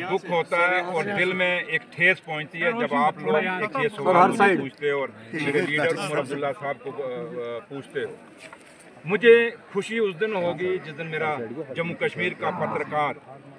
दुख होता है और दिल में एक ठेस पहुंचती है जब आप लोग एक ये सवाल पूछते हो और मेरे लीडर उमर अब्दुल्ला साहब को पूछते हो। मुझे खुशी उस दिन होगी जिस दिन मेरा जम्मू कश्मीर का पत्रकार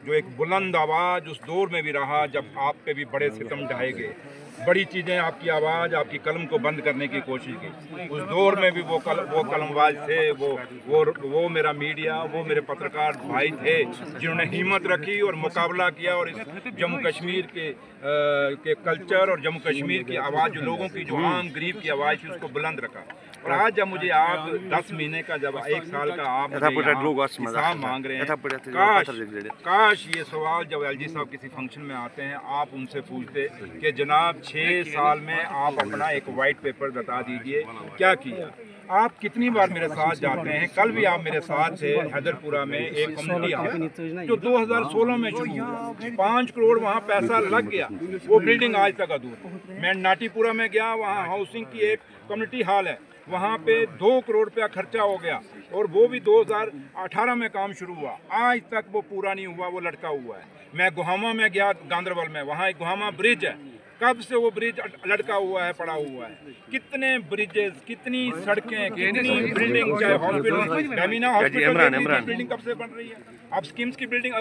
जो एक बुलंद आवाज़ उस दौर में भी रहा जब आप पे भी बड़े सितम ढाए गए, बड़ी चीज़ें आपकी आवाज़ आपकी कलम को बंद करने की कोशिश की। उस दौर में भी वो कलमबाज थे, वो मेरा मीडिया, वो मेरे पत्रकार भाई थे जिन्होंने हिम्मत रखी और मुकाबला किया और इस जम्मू कश्मीर के कल्चर और जम्मू कश्मीर की आवाज़ जो लोगों की जो आम गरीब की आवाज़ थी उसको बुलंद रखा। और आज जब मुझे आप 10 महीने का जब 1 साल का आप हिसाब मांग रहे हैं, काश ये सवाल जब एलजी साहब किसी फंक्शन में आते हैं आप उनसे पूछते कि जनाब 6 साल में आप अपना एक वाइट पेपर बता दीजिए क्या किया, आप कितनी बार मेरे साथ जाते हैं। कल भी आप मेरे साथ थे हैदरपुरा में एक कम्युनिटी हाल जो 2016 में शुरू हुआ, 5 करोड़ वहाँ पैसा लग गया, वो बिल्डिंग आज तक अधूरी। मैं नाटीपुरा में गया, वहाँ हाउसिंग की एक कम्युनिटी हॉल है, वहाँ पे 2 करोड़ रुपया खर्चा हो गया और वो भी 2018 में काम शुरू हुआ, आज तक वो पूरा नहीं हुआ, वो लटका हुआ है। मैं गुहामा में गया गांधरबल में, वहाँ एक गुहामा ब्रिज है, कब से वो ब्रिज लटका हुआ है, पड़ा हुआ है। कितने ब्रिजेस, कितनी सड़कें, कितनी बिल्डिंग, चाहे हॉस्पिटल, डामिना हॉस्पिटल बिल्डिंग कब से बन रही है। आप स्कीम्स की बिल्डिंग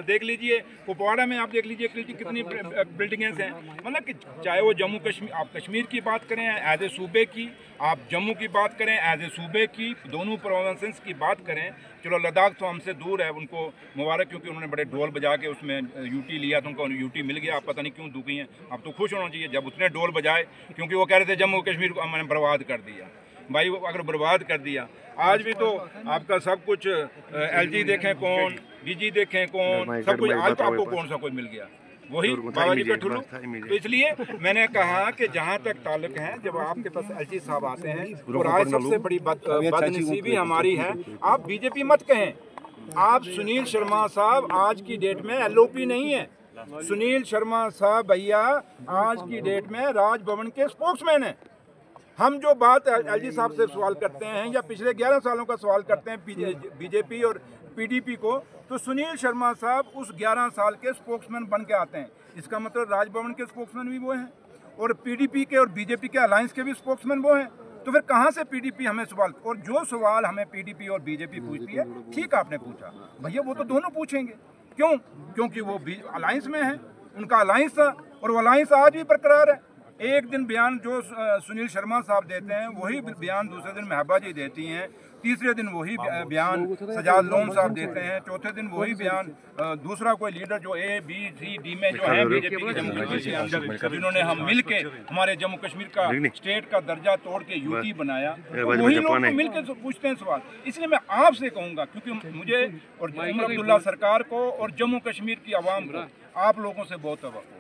देख लीजिए, कुपवाड़ा में आप देख लीजिए कितनी बिल्डिंग्स हैं। मतलब कि चाहे वो जम्मू कश्मीर, आप कश्मीर की बात करें एज ए सूबे की, आप जम्मू की बात करें एज ए सूबे की, दोनों प्रोविंसेस की बात करें, चलो लद्दाख तो हमसे दूर है, उनको मुबारक क्योंकि उन्होंने बड़े ढोल बजा के उसमें यूटी लिया तो उनको यूटी मिल गया। आप पता नहीं क्यों दुखी हैं, अब तो खुश होना चाहिए जब उसने ढोल बजाए, क्योंकि वो कह रहे थे जम्मू कश्मीर को मैंने बर्बाद कर दिया। भाई वो अगर बर्बाद कर दिया, आज भी तो आपका सब कुछ एलजी देखें कौन, डीजी देखें कौन, सब कुछ आज तो आपको कौन सा कुछ मिल गया, वही बाबा जी का ठुल्लू। तो इसलिए मैंने कहा कि जहाँ तक ताल्लुक है, जब आपके पास एलजी साहब आते हैं और आज सबसे बड़ी बदनसीबी हमारी है, आप बीजेपी मत कहें, आप सुनील शर्मा साहब आज की डेट में एलओपी नहीं है। सुनील शर्मा साहब भैया आज की डेट में राजभवन के स्पोक्समैन हैं। हम जो बात एलजी साहब से सवाल करते हैं या पिछले 11 सालों का सवाल करते हैं बीजेपी और पीडीपी को, तो सुनील शर्मा साहब उस 11 साल के स्पोक्समैन बन के आते हैं। इसका मतलब राजभवन के स्पोक्समैन भी वो हैं और पीडीपी के और बीजेपी के अलायंस के भी स्पोक्समैन वो हैं। तो फिर कहाँ से पीडीपी हमें सवाल, और जो सवाल हमें पीडीपी और बीजेपी पूछती है, ठीक आपने पूछा भैया, वो तो दोनों पूछेंगे। क्यों? क्योंकि वो अलायंस में है, उनका अलायंस था और वो अलायंस आज भी बरकरार है। एक दिन बयान जो सुनील शर्मा साहब देते हैं वही बयान दूसरे दिन महबा जी देती हैं, तीसरे दिन वही बयान सजाद लोन साहब देते हैं, चौथे दिन वही बयान दूसरा कोई लीडर जो ए बी सी डी में जो है बीजेपी के जम्मू कश्मीर के अंदर, जिन्होंने हम मिल के हमारे जम्मू कश्मीर का स्टेट का दर्जा तोड़ के यूटी बनाया, वही लोग मिल के पूछते हैं सवाल। इसलिए मैं आपसे कहूँगा, क्योंकि मुझे और उमर अब्दुल्ला सरकार को और जम्मू कश्मीर की आवाम को आप लोगों से बहुत तवक्को है।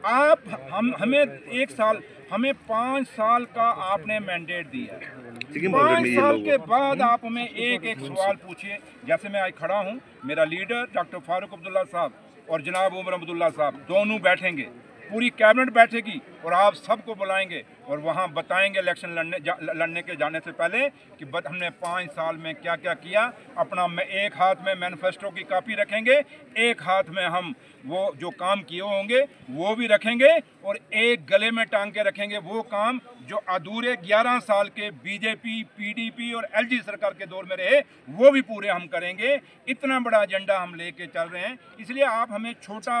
आप हमें 1 साल, हमें 5 साल का आपने मैंडेट दिया है, 5 साल के बाद आप हमें एक सवाल पूछिए। जैसे मैं आज खड़ा हूँ, मेरा लीडर डॉक्टर फारूक अब्दुल्ला साहब और जनाब उमर अब्दुल्ला साहब दोनों बैठेंगे, पूरी कैबिनेट बैठेगी और आप सबको बुलाएंगे और वहाँ बताएंगे इलेक्शन लड़ने के जाने से पहले कि हमने 5 साल में क्या क्या किया। अपना एक हाथ में मैनिफेस्टो की कॉपी रखेंगे, एक हाथ में हम वो जो काम किए होंगे वो भी रखेंगे और एक गले में टांग के रखेंगे वो काम जो अधूरे 11 साल के बीजेपी, पीडीपी और एलजी सरकार के दौर में रहे, वो भी पूरे हम करेंगे। इतना बड़ा एजेंडा हम लेके चल रहे हैं, इसलिए आप हमें छोटा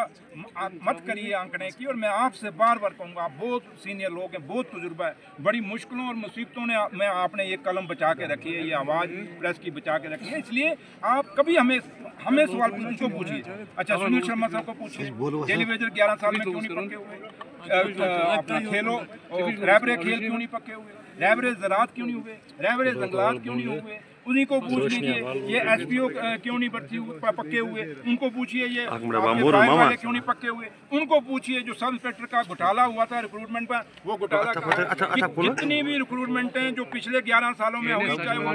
मत करिए आंकड़े की। और मैं आपसे बार बार कहूँगा, आप बहुत सीनियर लोग हैं, बहुत तजुर्बा है, बड़ी मुश्किलों और मुसीबतों में आपने ये कलम बचा के रखी है, ये आवाज़ प्रेस की बचा के रखी है, इसलिए आप कभी हमें सवाल उनको पूछिए। अच्छा, सुनील शर्मा साहब को पूछिए, डेली वेजर 11 साल में क्यों नहीं पक्के हुए, अपना खेलो रैबरे खेल क्यों नहीं पक्के हुए, रैबरे ज़रात क्यों नहीं हुए, रैबरे जंगलात क्यों नहीं हुए, उन्हीं को पूछ लीजिए। ये एसपीओ क्यों नहीं पक्के हुए, उनको पूछिए। ये वाले क्यों नहीं पक्के हुए, उनको पूछिए। जो सब इंस्पेक्टर का घोटाला हुआ था रिक्रूटमेंट पर, वो घोटाला जितनी भी रिक्रूटमेंट हैं जो पिछले 11 सालों में हुई, चाहे वो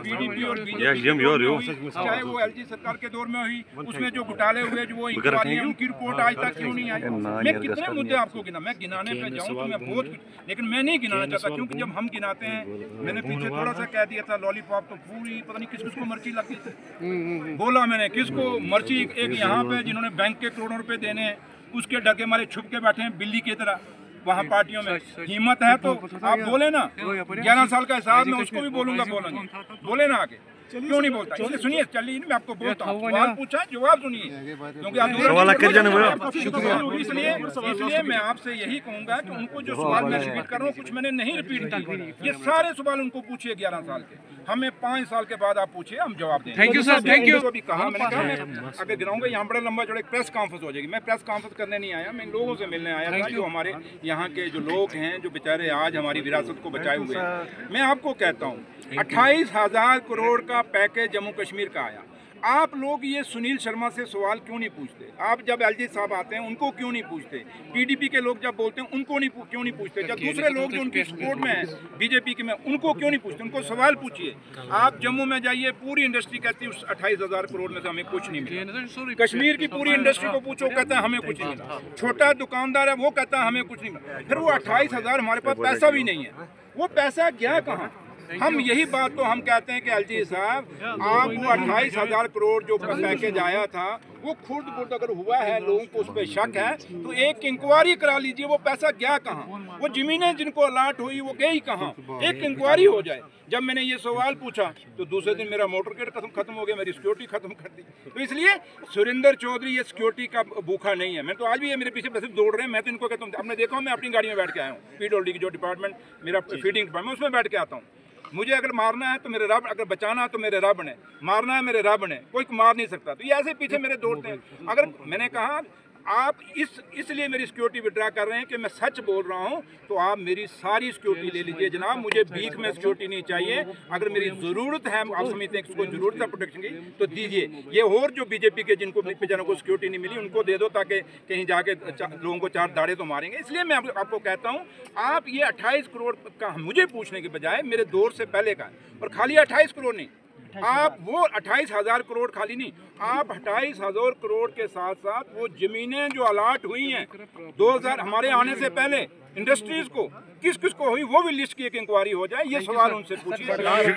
पीडीपी और बीजेपी, चाहे वो एलजी सरकार के दौर में हुई, उसमें जो घोटाले हुए, जो वो इंक्वायरी है, उनकी रिपोर्ट आज तक क्यों नहीं आई। मैं कितने मुद्दे आपको गिना, मैं गिनाने पे जाऊँ तो मैं बहुत, लेकिन मैं नहीं गिनाना चाहता, क्योंकि जब हम गिनाते हैं, मैंने पीछे थोड़ा सा कह दिया था लॉलीपॉप तो पूरी पता नहीं किस किस को मर्ची लग गई थी। बोला मैंने किसको मर्ची, एक यहाँ पे जिन्होंने बैंक के करोड़ों रुपए देने हैं उसके डर के मारे छुप के बैठे हैं बिल्ली की तरह वहाँ पार्टियों में। हिम्मत है तो आप बोले ना, 11 साल का हिसाब मैं उसको भी बोलूंगा, बोले ना आगे, क्यों नहीं बोलता? इसलिए सुनिए, चलिए मैं आपको बोलता हूँ, सवाल पूछा जवाब सुनिए, क्योंकि इसलिए मैं आपसे यही कहूँगा कि उनको जो सवाल मैं रिपीट कर रहा हूँ कुछ मैंने नहीं रिपीट की, ये सारे सवाल उनको पूछिए 11 साल के, हमें 5 साल के बाद आप पूछिए, हम जवाब देंगे। Thank you sir, thank you. अभी कहा मैंने कहा मैं आगे गिराऊंगा, यहाँ बड़ा लंबा जोड़ा प्रेस कॉन्फ्रेंस हो जाएगी। मैं प्रेस कॉन्फ्रेंस करने नहीं आया, मैं लोगों से मिलने आया था जो हमारे यहाँ के जो लोग हैं जो बेचारे आज हमारी विरासत को बचाए हुए हैं। मैं आपको कहता हूँ 28,000 करोड़ का पैकेज जम्मू कश्मीर का आया। आप लोग ये सुनील शर्मा से सवाल क्यों नहीं पूछते? आप जब एलजी साहब आते हैं उनको क्यों नहीं पूछते? पीडीपी के लोग जब बोलते हैं उनको क्यों नहीं पूछते? जब दूसरे लोग जो उनकी सपोर्ट में हैं बीजेपी के में उनको क्यों नहीं पूछते? उनको सवाल पूछिए। आप जम्मू में जाइए, पूरी इंडस्ट्री कहती है उस 28,000 करोड़ में से हमें कुछ नहीं मिला। कश्मीर की पूरी इंडस्ट्री को पूछो, कहता है हमें कुछ नहीं मिला। छोटा दुकानदार है वो कहता है हमें कुछ नहीं मिला। फिर वो 28,000 हमारे पास पैसा भी नहीं है, वो पैसा गया कहाँ? हम यही बात तो हम कहते हैं कि एलजी साहब आप वो 28,000 करोड़ जो पैकेज आया था वो खुद बुर्द अगर हुआ है, लोगों को उस पर शक है तो एक इंक्वायरी करा लीजिए, वो पैसा गया कहाँ? वो जमीनें जिनको अलाट हुई वो गई कहाँ? एक इंक्वायरी हो जाए। जब मैंने ये सवाल पूछा तो दूसरे दिन मेरा मोटर गेट खत्म हो गया, मेरी सिक्योरिटी खत्म कर दी। तो इसलिए सुरेंद्र चौधरी ये सिक्योरिटी का भूखा नहीं है। मैं तो आज भी ये मेरे पीछे पैसे दौड़ रहे हैं, मैं तो इनको कहता हूँ, आपने देखा हूँ मैं अपनी गाड़ी में बैठ के आया हूँ, पीडब्ल्यूडी की जो डिपार्टमेंट मेरा फीडिंग डिपार्टमेंट उसमें बैठ के आता हूँ। मुझे अगर मारना है तो मेरे रब, अगर बचाना है तो मेरे रब ने, मारना है मेरे रब ने, कोई मार नहीं सकता। तो ये ऐसे पीछे मेरे दौड़ते हैं। अगर मैंने कहा आप इसलिए मेरी सिक्योरिटी विड्रा कर रहे हैं कि मैं सच बोल रहा हूं, तो आप मेरी सारी सिक्योरिटी ले लीजिए जनाब, मुझे भीख में सिक्योरिटी नहीं चाहिए। अगर मेरी ज़रूरत है, आप समझते हैं कि उसको ज़रूरत है प्रोटेक्शन की, तो दीजिए। ये और जो बीजेपी के जिनको बेचारों को सिक्योरिटी नहीं मिली उनको दे दो, ताकि कहीं जाके लोगों को 4 दाड़े तो मारेंगे। इसलिए मैं आपको कहता हूँ आप ये 28 करोड़ का मुझे पूछने के बजाय मेरे दौर से पहले का, और खाली 28 करोड़ नहीं, आप वो 28,000 करोड़ खाली नहीं, आप 28,000 करोड़ के साथ साथ वो जमीनें जो अलाट हुई हैं 2000 हमारे आने से पहले इंडस्ट्रीज को किस किस को हुई वो भी लिस्ट की एक इंक्वायरी हो जाए। ये सवाल उनसे पूछिए।